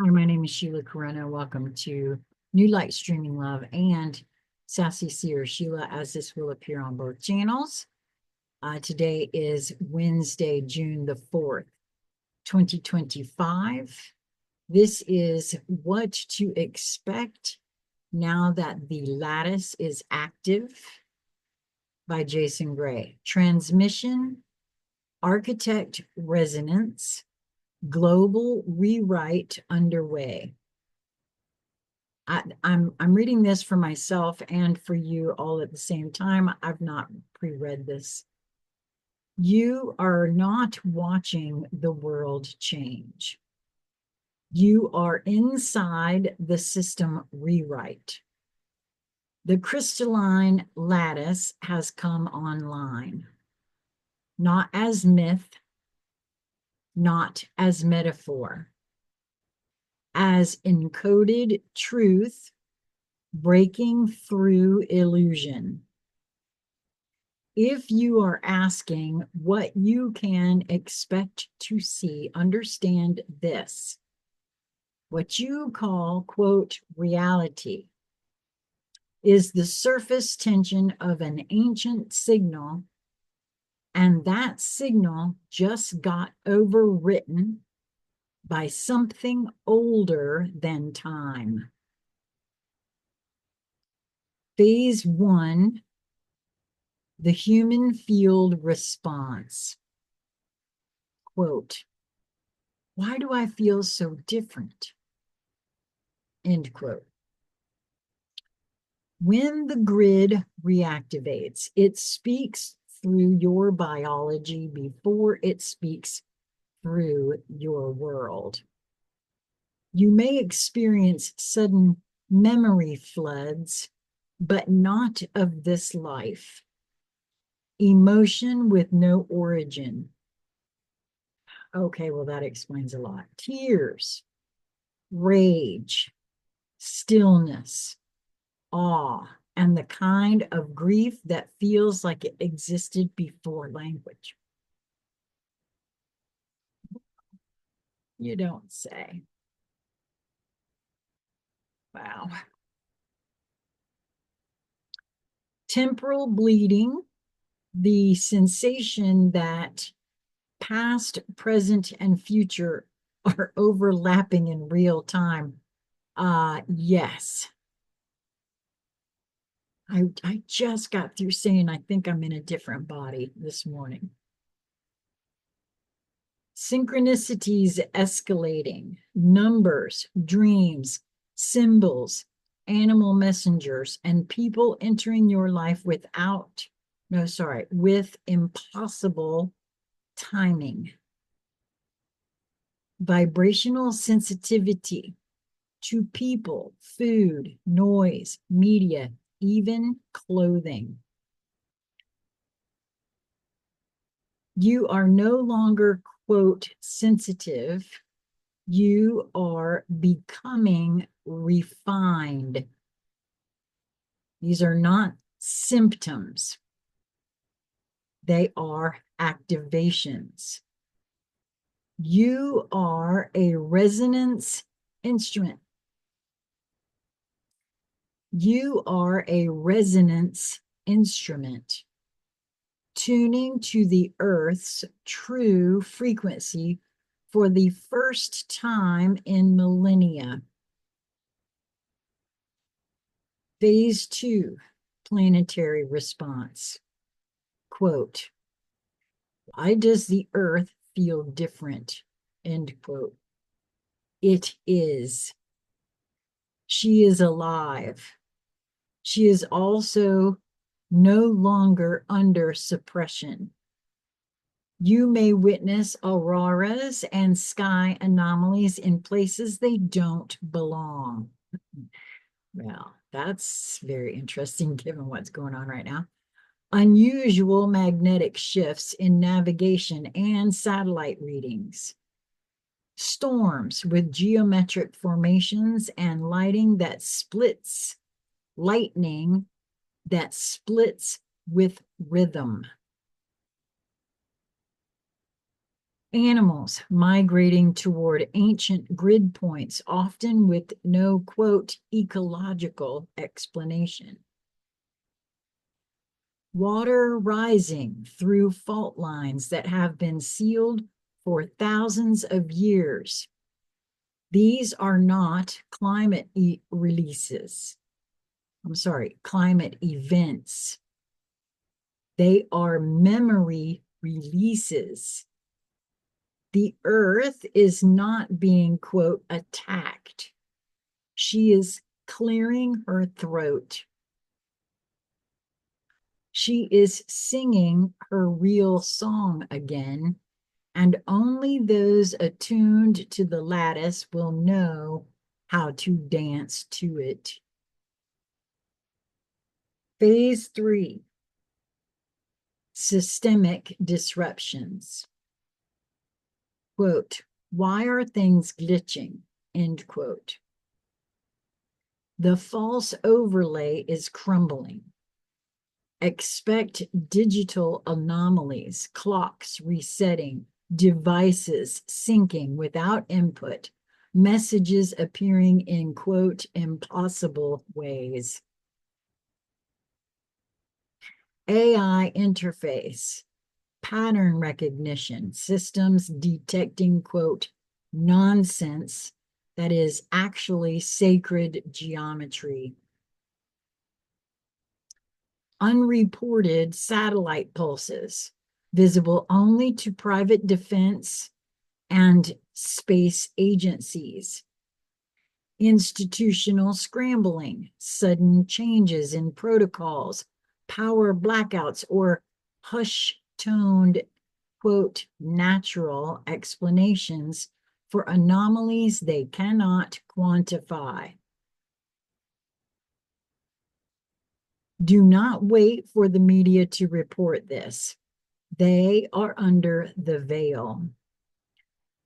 Hi, my name is Sheila Karuna. Welcome to New Light Streaming Love and Sassy Seer Sheila, as this will appear on both channels. Today is Wednesday, June the 4th, 2025. This is what to expect now that the Lattice is active by Jason Gray. Transmission, Architect Resonance, Global Rewrite underway. I'm reading this for myself and for you all at the same time. I've not pre-read this. You are not watching the world change. You are inside the system rewrite. The crystalline lattice has come online, not as myth, not as metaphor, as encoded truth breaking through illusion. If you are asking what you can expect to see, understand this. What you call, quote, reality is the surface tension of an ancient signal, and that signal just got overwritten by something older than time. Phase 1, the human field response. Quote, why do I feel so different? End quote. When the grid reactivates, it speaks through your biology before it speaks through your world. You may experience sudden memory floods, but not of this life. Emotion with no origin. Okay, well, that explains a lot. Tears, rage, stillness, awe, and the kind of grief that feels like it existed before language. You don't say. Wow. Temporal bleeding, the sensation that past, present, and future are overlapping in real time. Yes. I just got through saying I think I'm in a different body this morning. Synchronicities escalating, numbers, dreams, symbols, animal messengers, and people entering your life with impossible timing. Vibrational sensitivity to people, food, noise, media, even clothing. You are no longer, quote, sensitive. You are becoming refined. These are not symptoms. They are activations. You are a resonance instrument. You are a resonance instrument, tuning to the Earth's true frequency for the first time in millennia. Phase 2, planetary response. Quote, why does the Earth feel different? End quote. It is. She is alive. She is also no longer under suppression. You may witness auroras and sky anomalies in places they don't belong. Well, that's very interesting given what's going on right now. Unusual magnetic shifts in navigation and satellite readings. Storms with geometric formations and lightning that splits with rhythm. Animals migrating toward ancient grid points, often with no, quote, ecological explanation. Water rising through fault lines that have been sealed for thousands of years. These are not climate releases. I'm sorry, climate events. They are memory releases. The earth is not being, quote, attacked. She is clearing her throat. She is singing her real song again, and only those attuned to the lattice will know how to dance to it. Phase 3, systemic disruptions. Quote, why are things glitching? End quote. The false overlay is crumbling. Expect digital anomalies, clocks resetting, devices syncing without input, messages appearing in, quote, impossible ways. AI interface, pattern recognition, systems detecting, quote, nonsense that is actually sacred geometry. Unreported satellite pulses, visible only to private defense and space agencies. Institutional scrambling, sudden changes in protocols, power blackouts, or hush-toned, quote, natural explanations for anomalies they cannot quantify. Do not wait for the media to report this. They are under the veil.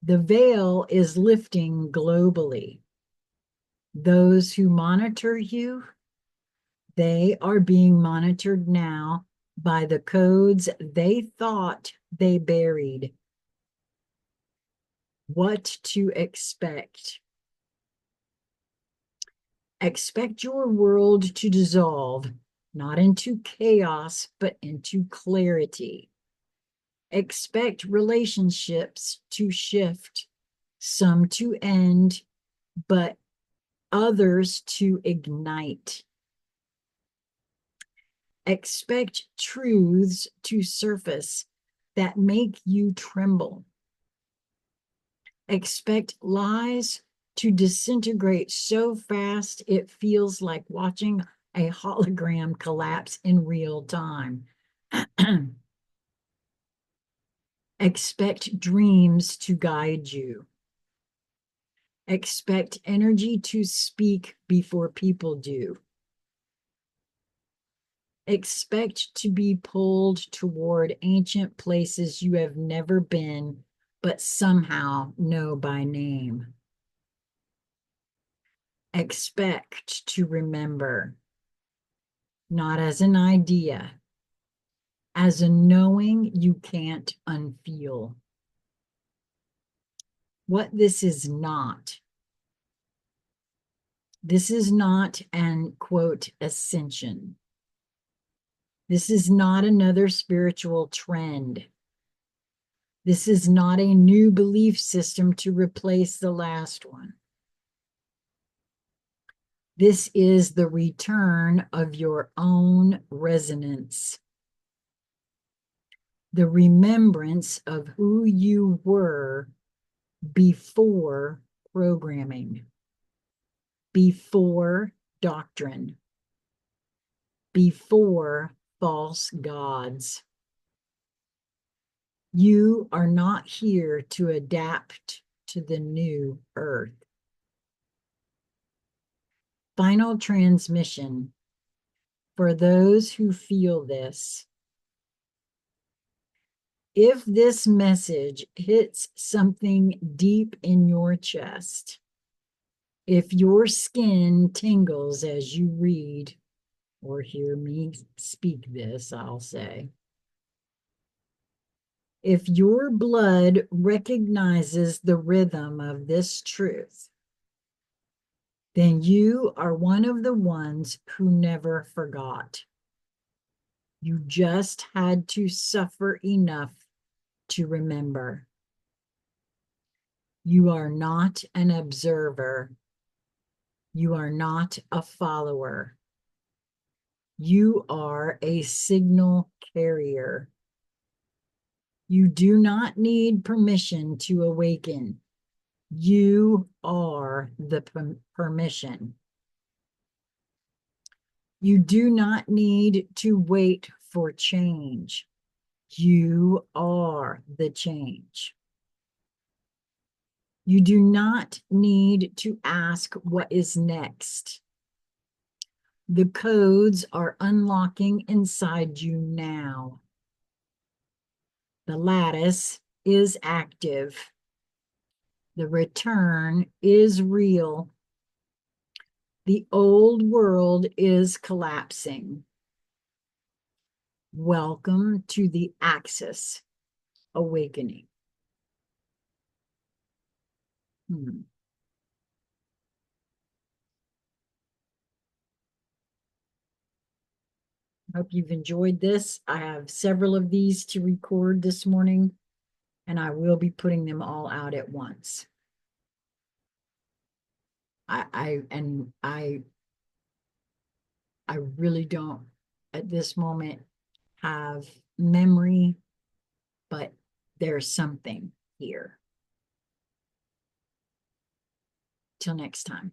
The veil is lifting globally. Those who monitor you, they are being monitored now by the codes they thought they buried. What to expect? Expect your world to dissolve, not into chaos, but into clarity. Expect relationships to shift, some to end, but others to ignite. Expect truths to surface that make you tremble. Expect lies to disintegrate so fast it feels like watching a hologram collapse in real time. Expect dreams to guide you. Expect energy to speak before people do. Expect to be pulled toward ancient places you have never been, but somehow know by name. Expect to remember, not as an idea, as a knowing you can't unfeel. What this is not an, quote, ascension. This is not another spiritual trend. This is not a new belief system to replace the last one. This is the return of your own resonance, the remembrance of who you were before programming, before doctrine, before false gods. You are not here to adapt to the new earth. Final transmission for those who feel this. If this message hits something deep in your chest, if your skin tingles as you read or hear me speak this, I'll say, If your blood recognizes the rhythm of this truth, then you are one of the ones who never forgot. You just had to suffer enough to remember. You are not an observer. You are not a follower. You are a signal carrier. You do not need permission to awaken. You are the permission. You do not need to wait for change. You are the change. You do not need to ask what is next. The codes are unlocking inside you now. The lattice is active. The return is real. The old world is collapsing. Welcome to the Axis Awakening. Hope you've enjoyed this. I have several of these to record this morning, and I will be putting them all out at once. I really don't at this moment have memory, but there's something here. Till next time.